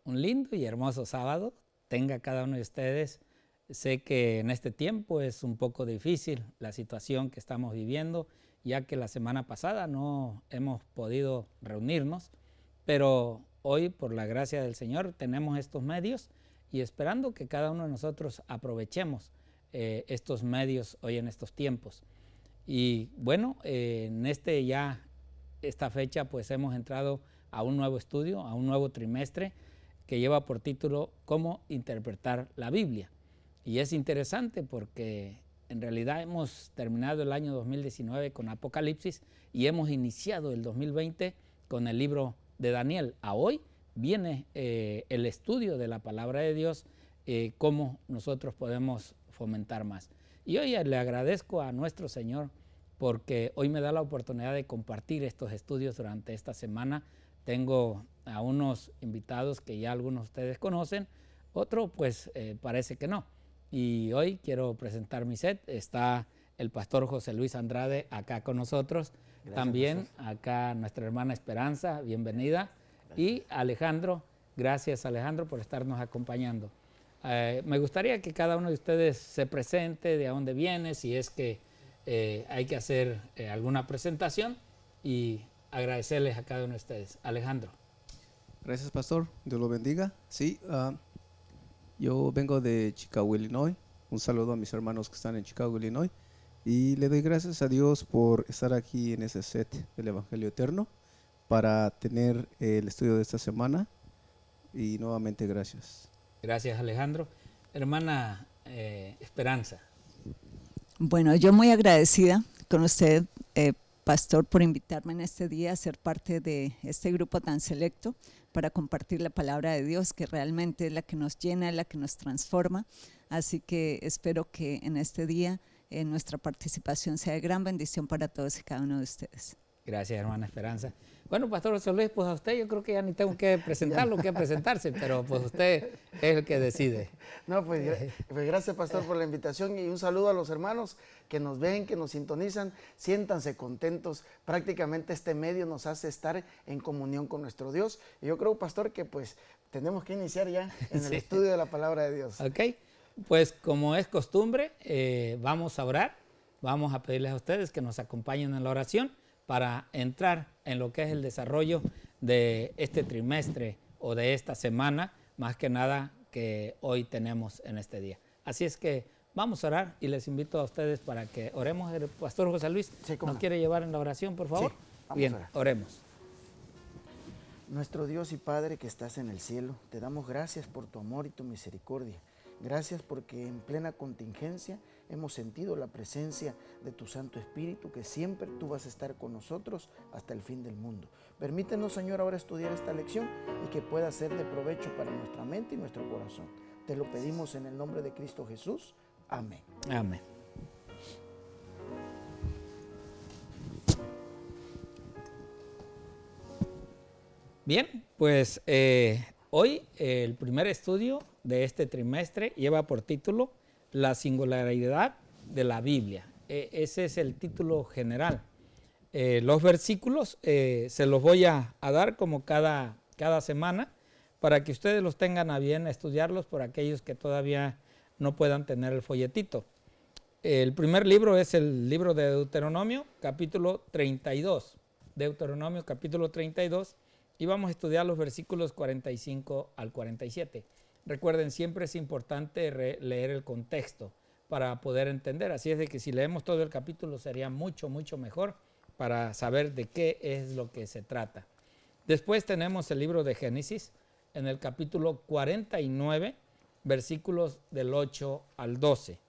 un lindo y hermoso sábado tenga cada uno de ustedes. Sé que en este tiempo es un poco difícil la situación que estamos viviendo, ya que la semana pasada no hemos podido reunirnos, pero hoy, por la gracia del Señor, tenemos estos medios y esperando que cada uno de nosotros aprovechemos estos medios hoy en estos tiempos. Y bueno, en esta fecha pues hemos entrado a un nuevo estudio, a un nuevo trimestre que lleva por título ¿Cómo interpretar la Biblia? Y es interesante porque en realidad hemos terminado el año 2019 con Apocalipsis y hemos iniciado el 2020 con el libro de Daniel. A hoy viene el estudio de la palabra de Dios, cómo nosotros podemos fomentar más. Y hoy le agradezco a nuestro Señor porque hoy me da la oportunidad de compartir estos estudios durante esta semana. Tengo a unos invitados que ya algunos de ustedes conocen, otro pues parece que no. Y hoy quiero presentar mi set. Está el pastor José Luis Andrade acá con nosotros. Gracias, también pastor. Acá nuestra hermana Esperanza, bienvenida. Gracias. Y Alejandro, gracias Alejandro por estarnos acompañando. Me gustaría que cada uno de ustedes se presente, de dónde viene, si es que hay que hacer alguna presentación, y agradecerles a cada uno de ustedes. Alejandro. Gracias, pastor. Dios lo bendiga. Sí, yo vengo de Chicago, Illinois. Un saludo a mis hermanos que están en Chicago, Illinois. Y le doy gracias a Dios por estar aquí en ese set del Evangelio Eterno para tener el estudio de esta semana. Y nuevamente gracias. Gracias, Alejandro. Hermana Esperanza. Bueno, yo muy agradecida con usted, pastor, por invitarme en este día a ser parte de este grupo tan selecto para compartir la palabra de Dios, que realmente es la que nos llena, es la que nos transforma. Así que espero que en este día nuestra participación sea de gran bendición para todos y cada uno de ustedes. Gracias, hermana Esperanza. Bueno, pastor José Luis, pues a usted yo creo que ya ni tengo que presentarlo, que presentarse, pero pues usted es el que decide. No, pues gracias, pastor, por la invitación, y un saludo a los hermanos que nos ven, que nos sintonizan. Siéntanse contentos. Prácticamente este medio nos hace estar en comunión con nuestro Dios. Y yo creo, pastor, que pues tenemos que iniciar ya en el estudio de la palabra de Dios. Ok, pues como es costumbre, vamos a orar. Vamos a pedirles a ustedes que nos acompañen en la oración para entrar en lo que es el desarrollo de este trimestre o de esta semana, más que nada que hoy tenemos en este día. Así es que vamos a orar y les invito a ustedes para que oremos. El pastor José Luis nos quiere llevar en la oración, por favor. Sí, bien, oremos. Nuestro Dios y Padre que estás en el cielo, te damos gracias por tu amor y tu misericordia. Gracias porque en plena contingencia hemos sentido la presencia de tu Santo Espíritu, que siempre tú vas a estar con nosotros hasta el fin del mundo. Permítenos, Señor, ahora estudiar esta lección y que pueda ser de provecho para nuestra mente y nuestro corazón. Te lo pedimos en el nombre de Cristo Jesús. Amén. Amén. Bien, pues hoy el primer estudio de este trimestre lleva por título La singularidad de la Biblia. Ese es el título general. Los versículos se los voy a dar como cada semana para que ustedes los tengan a bien estudiarlos por aquellos que todavía no puedan tener el folletito. El primer libro es el libro de Deuteronomio, capítulo 32. Deuteronomio, capítulo 32. Y vamos a estudiar los versículos 45 al 47. Recuerden, siempre es importante leer el contexto para poder entender. Así es de que si leemos todo el capítulo sería mucho, mucho mejor para saber de qué es lo que se trata. Después tenemos el libro de Génesis en el capítulo 49, versículos del 8 al 12.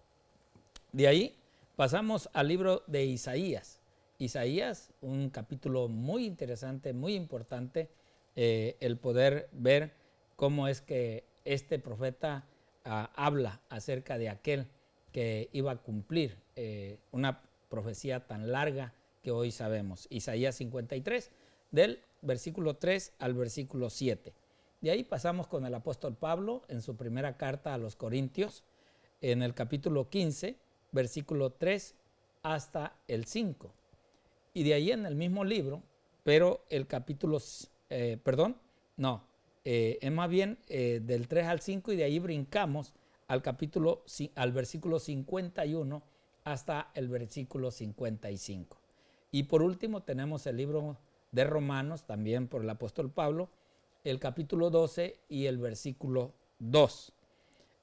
De ahí pasamos al libro de Isaías. Isaías, un capítulo muy interesante, muy importante, el poder ver cómo es que este profeta habla acerca de aquel que iba a cumplir una profecía tan larga que hoy sabemos. Isaías 53, del versículo 3 al versículo 7. De ahí pasamos con el apóstol Pablo en su primera carta a los Corintios, en el capítulo 15, versículo 3 hasta el 5. Y de ahí en el mismo libro, pero el capítulo, Es más bien del 3 al 5 y de ahí brincamos al versículo 51 hasta el versículo 55. Y por último tenemos el libro de Romanos, también por el apóstol Pablo, el capítulo 12 y el versículo 2.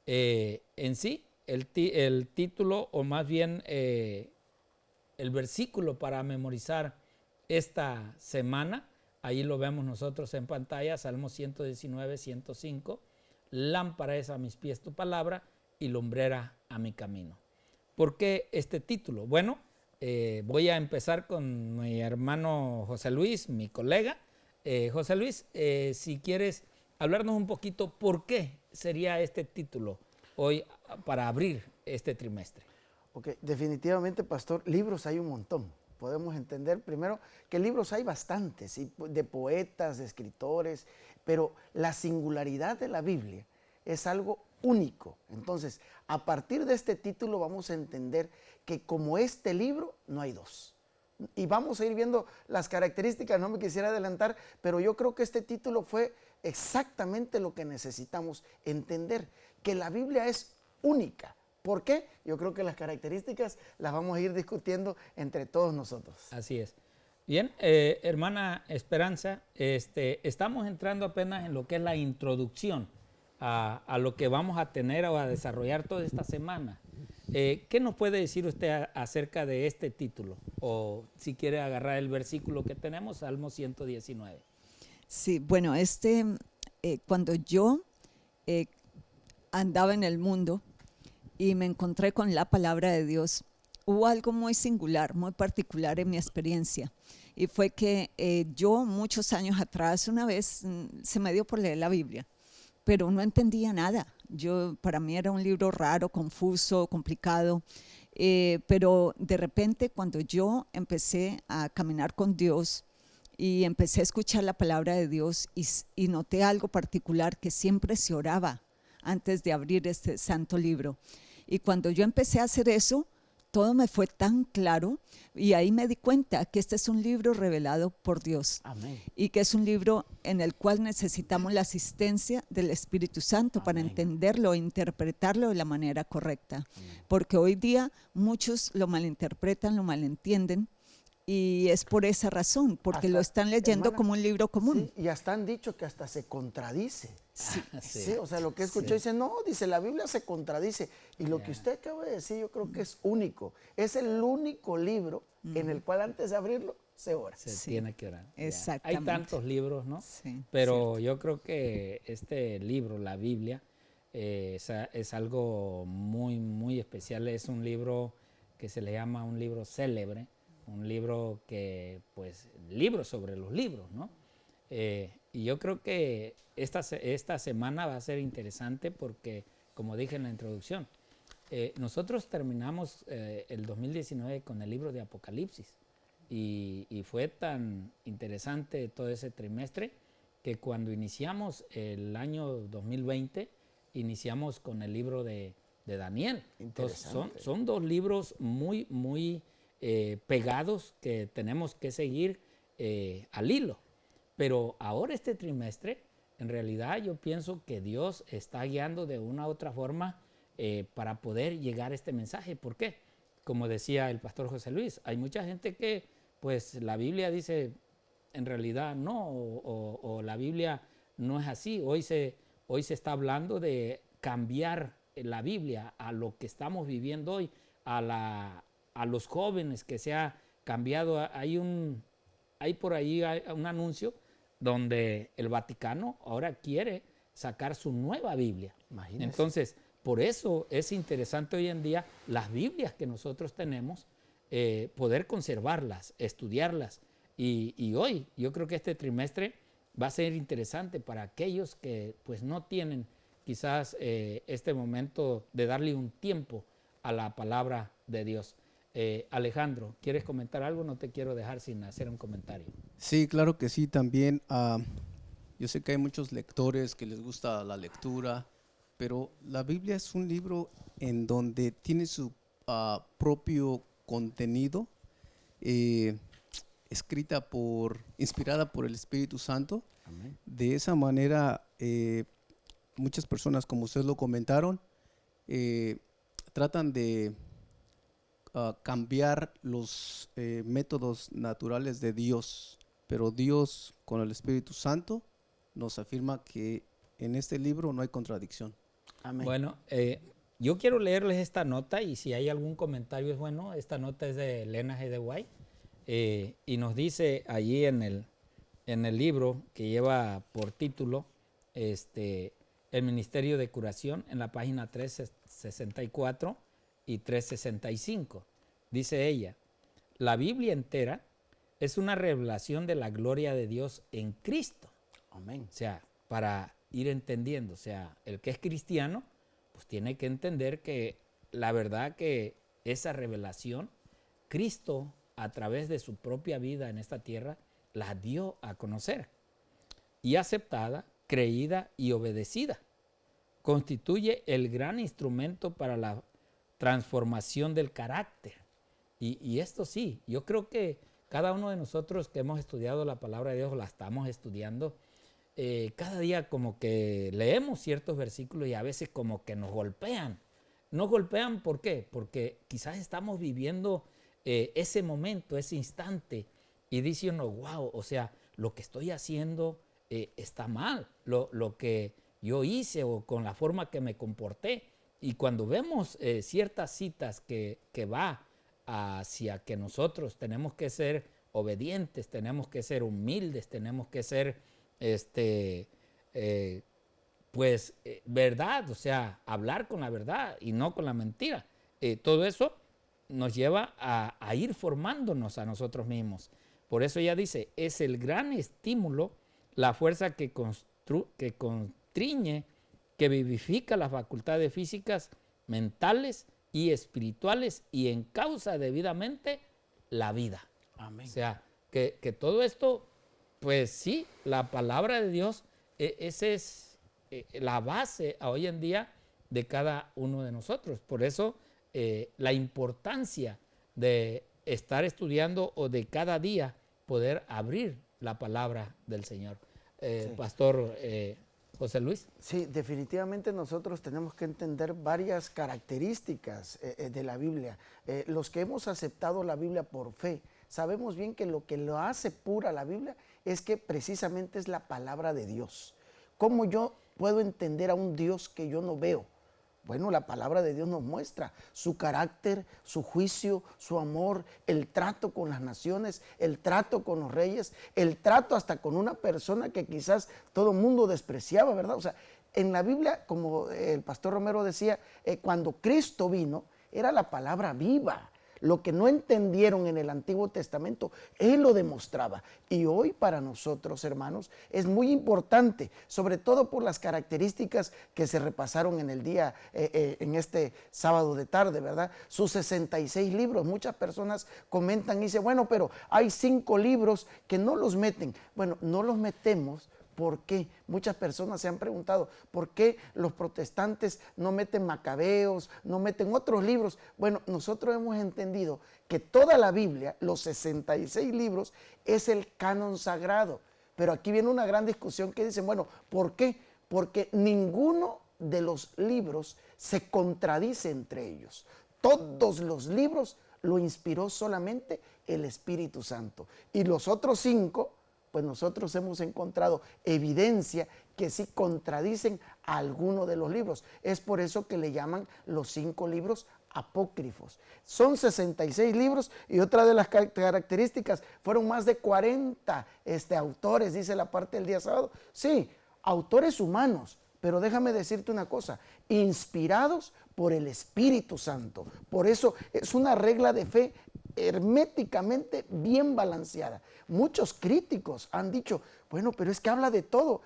En sí, el título, o más bien el versículo para memorizar esta semana, ahí lo vemos nosotros en pantalla, Salmo 119, 105, lámpara es a mis pies tu palabra y lumbrera a mi camino. ¿Por qué este título? Bueno, voy a empezar con mi hermano José Luis, mi colega. José Luis, si quieres hablarnos un poquito, ¿por qué sería este título hoy para abrir este trimestre? Ok, definitivamente, pastor, libros hay un montón. Podemos entender primero que libros hay bastantes, ¿sí? De poetas, de escritores, pero la singularidad de la Biblia es algo único. Entonces, a partir de este título vamos a entender que como este libro no hay dos. Y vamos a ir viendo las características, no me quisiera adelantar, pero yo creo que este título fue exactamente lo que necesitamos entender, que la Biblia es única. ¿Por qué? Yo creo que las características las vamos a ir discutiendo entre todos nosotros. Así es. Bien, hermana Esperanza, estamos entrando apenas en lo que es la introducción a lo que vamos a tener o a desarrollar toda esta semana. ¿Qué nos puede decir usted acerca de este título? O si quiere agarrar el versículo que tenemos, Salmo 119. Sí, bueno, cuando yo andaba en el mundo y me encontré con la palabra de Dios, hubo algo muy singular, muy particular en mi experiencia. Y fue que yo muchos años atrás, una vez se me dio por leer la Biblia, pero no entendía nada. Para mí era un libro raro, confuso, complicado, pero de repente cuando yo empecé a caminar con Dios y empecé a escuchar la palabra de Dios y noté algo particular, que siempre se oraba antes de abrir este santo libro. Y cuando yo empecé a hacer eso, todo me fue tan claro y ahí me di cuenta que este es un libro revelado por Dios. Amén. Y que es un libro en el cual necesitamos la asistencia del Espíritu Santo. Amén. Para entenderlo e interpretarlo de la manera correcta. Amén. Porque hoy día muchos lo malinterpretan, lo malentienden. Y es por esa razón, porque lo están leyendo, hermana, como un libro común. Sí, y hasta han dicho que hasta se contradice. Sí, sí, o sea, lo que escuché dice, no, dice, la Biblia se contradice. Y lo que usted acaba de decir, yo creo que es único. Es el único libro en el cual antes de abrirlo se ora. Se tiene que orar. Exactamente. Hay tantos libros, ¿no? Sí, pero yo creo que este libro, la Biblia, es algo muy, muy especial. Es un libro que se le llama un libro célebre. Un libro libro sobre los libros, ¿no? Y yo creo que esta semana va a ser interesante porque, como dije en la introducción, nosotros terminamos el 2019 con el libro de Apocalipsis y fue tan interesante todo ese trimestre que cuando iniciamos el año 2020, iniciamos con el libro de Daniel. Entonces, son dos libros muy, muy pegados que tenemos que seguir al hilo. Pero ahora este trimestre, en realidad yo pienso que Dios está guiando de una u otra forma para poder llegar a este mensaje. ¿Por qué? Como decía el pastor José Luis, hay mucha gente que pues la Biblia dice en realidad no, o la Biblia no es así. Hoy se está hablando de cambiar la Biblia a lo que estamos viviendo hoy, a los jóvenes que se ha cambiado. Hay por ahí un anuncio donde el Vaticano ahora quiere sacar su nueva Biblia. Imagínese. Entonces, por eso es interesante hoy en día las Biblias que nosotros tenemos, poder conservarlas, estudiarlas. Y hoy yo creo que este trimestre va a ser interesante para aquellos que pues no tienen quizás este momento de darle un tiempo a la palabra de Dios. Alejandro, ¿quieres comentar algo? No te quiero dejar sin hacer un comentario. Sí, claro que sí, también. Yo sé que hay muchos lectores que les gusta la lectura, pero la Biblia es un libro en donde tiene su propio contenido. inspirada por el Espíritu Santo. Amén. De esa manera, muchas personas, como ustedes lo comentaron, tratan de cambiar los métodos naturales de Dios, pero Dios con el Espíritu Santo nos afirma que en este libro no hay contradicción. Amén. Bueno, yo quiero leerles esta nota y si hay algún comentario es bueno. Esta nota es de Elena G. de White y nos dice allí en el libro que lleva por título El Ministerio de Curación, en la página 364 y 365. Dice ella: la Biblia entera es una revelación de la gloria de Dios en Cristo. Amén. O sea, para ir entendiendo, o sea, el que es cristiano, pues tiene que entender que la verdad que esa revelación, Cristo a través de su propia vida en esta tierra, la dio a conocer. Y aceptada, creída y obedecida. Constituye el gran instrumento para la transformación del carácter. Y esto sí, yo creo que cada uno de nosotros que hemos estudiado la palabra de Dios, la estamos estudiando, cada día como que leemos ciertos versículos y a veces como que nos golpean. ¿Nos golpean por qué? Porque quizás estamos viviendo ese momento, ese instante, y dice uno, wow, o sea, lo que estoy haciendo está mal, lo que yo hice o con la forma que me comporté. Y cuando vemos ciertas citas que va hacia que nosotros tenemos que ser obedientes, tenemos que ser humildes, tenemos que ser verdad, o sea, hablar con la verdad y no con la mentira. Todo eso nos lleva a ir formándonos a nosotros mismos. Por eso ella dice, es el gran estímulo, la fuerza que constriñe, que vivifica las facultades físicas, mentales y espirituales y encausa debidamente la vida. Amén. O sea, que todo esto, pues sí, la palabra de Dios, esa es la base hoy en día de cada uno de nosotros. Por eso la importancia de estar estudiando o de cada día poder abrir la palabra del Señor. Sí. Pastor José Luis. Sí, definitivamente nosotros tenemos que entender varias características de la Biblia. Los que hemos aceptado la Biblia por fe, sabemos bien que lo que lo hace pura la Biblia es que precisamente es la palabra de Dios. ¿Cómo yo puedo entender a un Dios que yo no veo? Bueno, la palabra de Dios nos muestra su carácter, su juicio, su amor, el trato con las naciones, el trato con los reyes, el trato hasta con una persona que quizás todo el mundo despreciaba, ¿verdad? O sea, en la Biblia, como el pastor Romero decía, cuando Cristo vino, era la palabra viva. Lo que no entendieron en el Antiguo Testamento, Él lo demostraba. Y hoy para nosotros, hermanos, es muy importante, sobre todo por las características que se repasaron en el día, en este sábado de tarde, ¿verdad? Sus 66 libros. Muchas personas comentan y dicen, bueno, pero hay 5 libros que no los meten. Bueno, no los metemos. ¿Por qué? Muchas personas se han preguntado, ¿por qué los protestantes no meten Macabeos, no meten otros libros? Bueno, nosotros hemos entendido que toda la Biblia, los 66 libros, es el canon sagrado. Pero aquí viene una gran discusión que dicen, bueno, ¿por qué? Porque ninguno de los libros se contradice entre ellos. Todos los libros lo inspiró solamente el Espíritu Santo. Y los otros 5... pues nosotros hemos encontrado evidencia que sí contradicen a alguno de los libros. Es por eso que le llaman los 5 libros apócrifos. Son 66 libros y otra de las características, fueron más de 40 autores, dice la parte del día sábado. Sí, autores humanos, pero déjame decirte una cosa, inspirados por el Espíritu Santo. Por eso es una regla de fe herméticamente bien balanceada. Muchos críticos han dicho, bueno, pero es que habla de todo,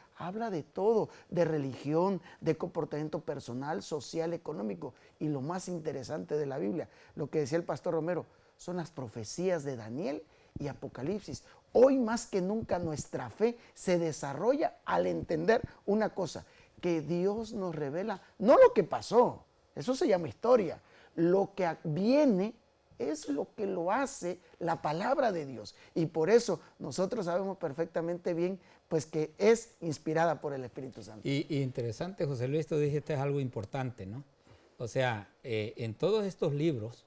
de religión, de comportamiento personal, social, económico. Y lo más interesante de la Biblia, lo que decía el pastor Romero, son las profecías de Daniel y Apocalipsis. Hoy más que nunca nuestra fe se desarrolla al entender una cosa, que Dios nos revela, no lo que pasó, eso se llama historia, lo que viene es lo que lo hace la palabra de Dios. Y por eso nosotros sabemos perfectamente bien pues que es inspirada por el Espíritu Santo. Y interesante, José Luis, tú dijiste algo importante, ¿no? O sea, en todos estos libros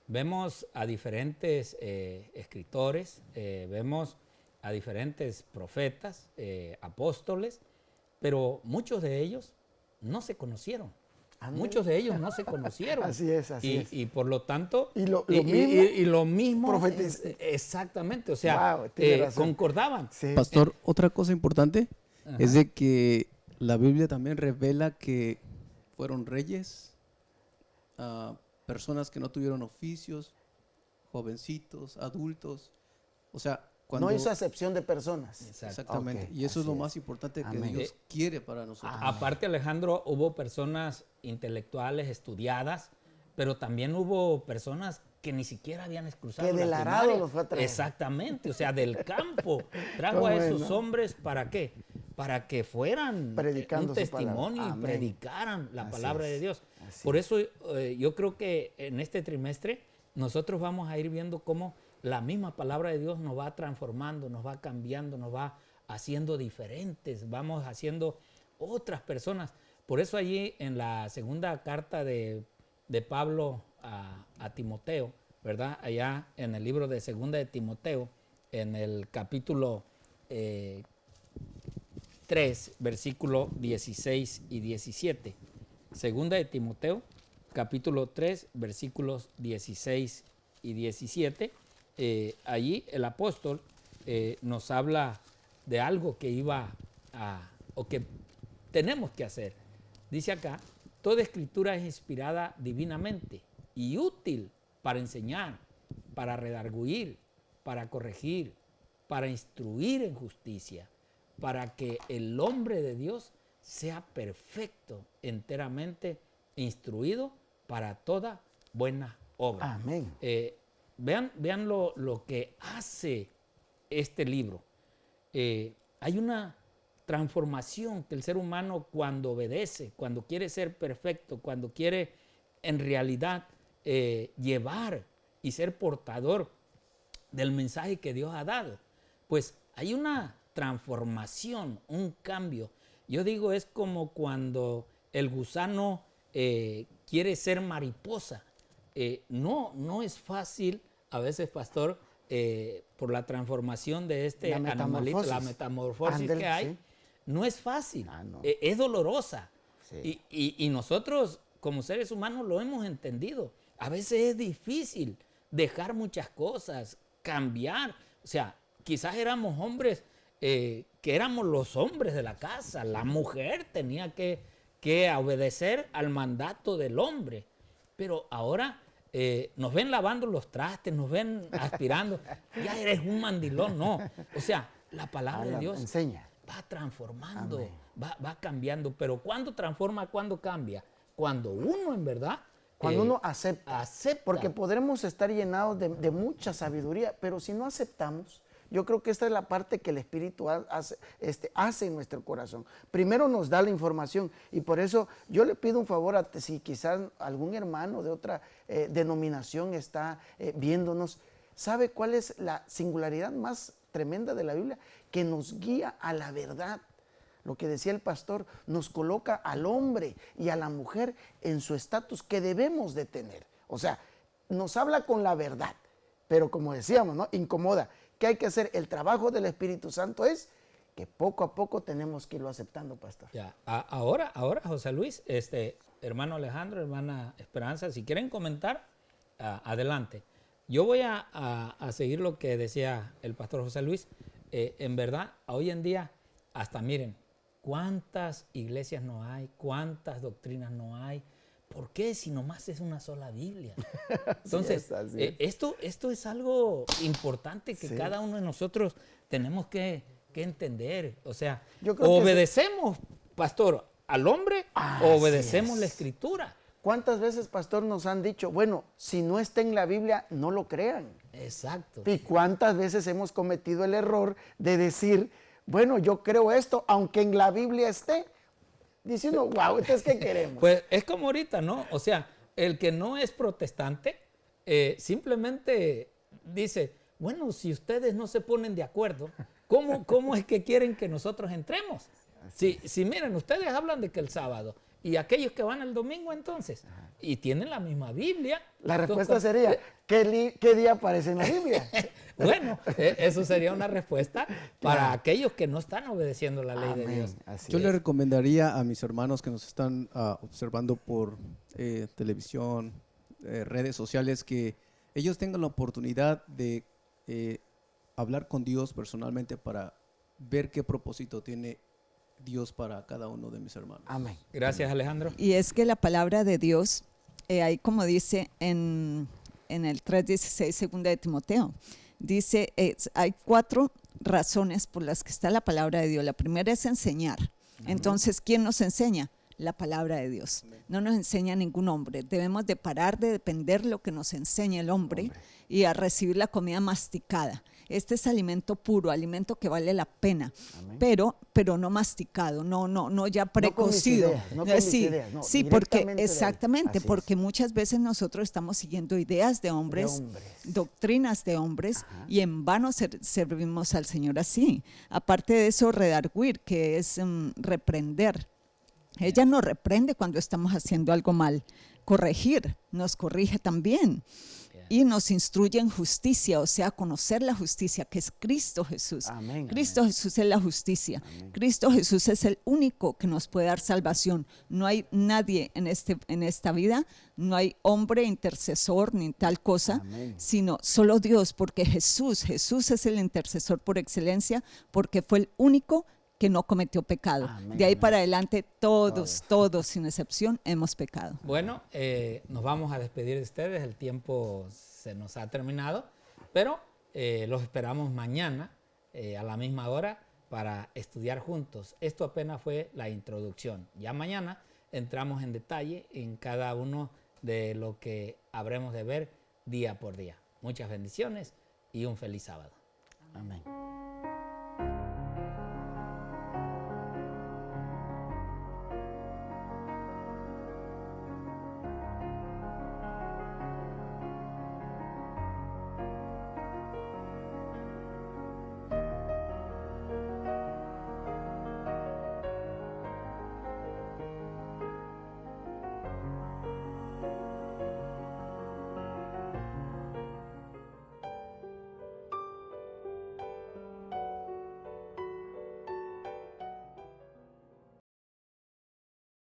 vemos a diferentes escritores, vemos a diferentes profetas, apóstoles, pero muchos de ellos no se conocieron. Amén. Muchos de ellos no se conocieron. Así es, así es. Y por lo tanto... Y lo mismo exactamente, o sea, wow, tiene razón. concordaban. Sí. Pastor, otra cosa importante Ajá. es de que la Biblia también revela que fueron reyes, personas que no tuvieron oficios, jovencitos, adultos, o sea, cuando... No hizo acepción de personas. Exactamente, Ok, y eso es lo así más importante que Amén. Dios quiere para nosotros. Aparte, Alejandro, hubo personas intelectuales estudiadas, pero también hubo personas que ni siquiera habían cruzado Que del la arado primaria. los fue a traer. Exactamente, o sea, del campo. Trajo ¿Cómo a es, esos no? hombres, ¿para qué? Para que fueran Predicando un su testimonio palabra. y Amén. predicaran la Así palabra es. de Dios. Así Por es. eso yo creo que en este trimestre nosotros vamos a ir viendo cómo la misma palabra de Dios nos va transformando, nos va cambiando, nos va haciendo diferentes, vamos haciendo otras personas. Por eso allí en la segunda carta de Pablo a Timoteo, ¿verdad? Allá en el libro de segunda de Timoteo, en el capítulo 3, versículo 16 y 17. Segunda de Timoteo, capítulo 3, versículos 16 y 17. Allí el apóstol nos habla de algo que o que tenemos que hacer. Dice acá, toda escritura es inspirada divinamente y útil para enseñar, para redarguir, para corregir, para instruir en justicia, para que el hombre de Dios sea perfecto, enteramente instruido para toda buena obra. Amén. Vean lo que hace este libro. Hay una transformación que el ser humano cuando obedece, cuando quiere ser perfecto, cuando quiere en realidad llevar y ser portador del mensaje que Dios ha dado, pues hay una transformación, un cambio. Yo digo, es como cuando el gusano quiere ser mariposa. No es fácil, a veces, pastor, por la transformación de este animalito, la metamorfosis Ándale, que hay, sí. No es fácil, No. es dolorosa. Sí. Y nosotros, como seres humanos, lo hemos entendido. A veces es difícil dejar muchas cosas, cambiar. O sea, quizás éramos hombres que éramos los hombres de la casa. La mujer tenía que obedecer al mandato del hombre. Pero ahora nos ven lavando los trastes, nos ven aspirando. Ya eres un mandilón, no. O sea, la palabra de Dios enseña. va transformando, Amén. va cambiando. Pero ¿cuándo transforma, cuándo cambia? Cuando uno en verdad... Cuando uno acepta. Acepta. Porque podremos estar llenados de mucha sabiduría, pero si no aceptamos, yo creo que esta es la parte que el Espíritu hace en nuestro corazón. Primero nos da la información y por eso yo le pido un favor si quizás algún hermano de otra denominación está viéndonos, ¿sabe cuál es la singularidad más tremenda de la Biblia? Que nos guía a la verdad. Lo que decía el pastor, nos coloca al hombre y a la mujer en su estatus que debemos de tener. O sea, nos habla con la verdad, pero como decíamos, ¿no? Incomoda. ¿Qué hay que hacer? El trabajo del Espíritu Santo es que poco a poco tenemos que irlo aceptando, pastor. Ya, ahora, José Luis, hermano Alejandro, hermana Esperanza, si quieren comentar, adelante. Yo voy a seguir lo que decía el pastor José Luis. En verdad, hoy en día, hasta miren, cuántas iglesias no hay, cuántas doctrinas no hay. ¿Por qué? Si nomás es una sola Biblia. Entonces, así es. Esto es algo importante que Sí. cada uno de nosotros tenemos que entender. O sea, Yo creo que obedecemos, pastor, al hombre Así o obedecemos es. la Escritura. ¿Cuántas veces, pastor, nos han dicho, bueno, si no está en la Biblia, no lo crean? Exacto. ¿Y cuántas veces hemos cometido el error de decir, bueno, yo creo esto, aunque en la Biblia esté? Diciendo, wow, entonces, ¿qué queremos? Pues es como ahorita, ¿no? O sea, el que no es protestante simplemente dice, bueno, si ustedes no se ponen de acuerdo, ¿cómo es que quieren que nosotros entremos? Si miren, ustedes hablan de que el sábado, y aquellos que van el domingo entonces, y tienen la misma Biblia. La respuesta sería, ¿qué día aparece en la Biblia? Bueno, eso sería una respuesta para aquellos que no están obedeciendo la ley de Dios. Yo le recomendaría a mis hermanos que nos están observando por televisión, redes sociales, que ellos tengan la oportunidad de hablar con Dios personalmente para ver qué propósito tiene Dios para cada uno de mis hermanos. Amén. Gracias, Alejandro. Y es que la palabra de Dios, ahí como dice en el 3:16, segunda de Timoteo, dice, hay 4 razones por las que está la palabra de Dios. La primera es enseñar. Entonces, ¿quién nos enseña? La palabra de Dios. No nos enseña ningún hombre. Debemos de parar de depender de lo que nos enseña el hombre y a recibir la comida masticada. Este es alimento puro, alimento que vale la pena, pero no masticado, no ya precocido. No con mis ideas, sí, porque directamente de él. exactamente, Así porque es. muchas veces nosotros estamos siguiendo ideas de hombres, doctrinas de hombres, y en vano servimos al Señor así. Aparte de eso, redarguir, que es reprender. Ella nos reprende cuando estamos haciendo algo mal. Corregir, nos corrige también. Y nos instruye en justicia, o sea, conocer la justicia, que es Cristo Jesús. Amén, Cristo amén. Jesús es la justicia. Amén. Cristo Jesús es el único que nos puede dar salvación. No hay nadie en esta vida, no hay hombre intercesor ni tal cosa, Amén. sino solo Dios, porque Jesús es el intercesor por excelencia, porque fue el único que no cometió pecado. Amén, De ahí amén. para adelante, todos, sin excepción, hemos pecado. Bueno, nos vamos a despedir de ustedes, el tiempo se nos ha terminado, pero los esperamos mañana a la misma hora para estudiar juntos. Esto apenas fue la introducción. Ya mañana entramos en detalle en cada uno de lo que habremos de ver día por día. Muchas bendiciones y un feliz sábado. Amén.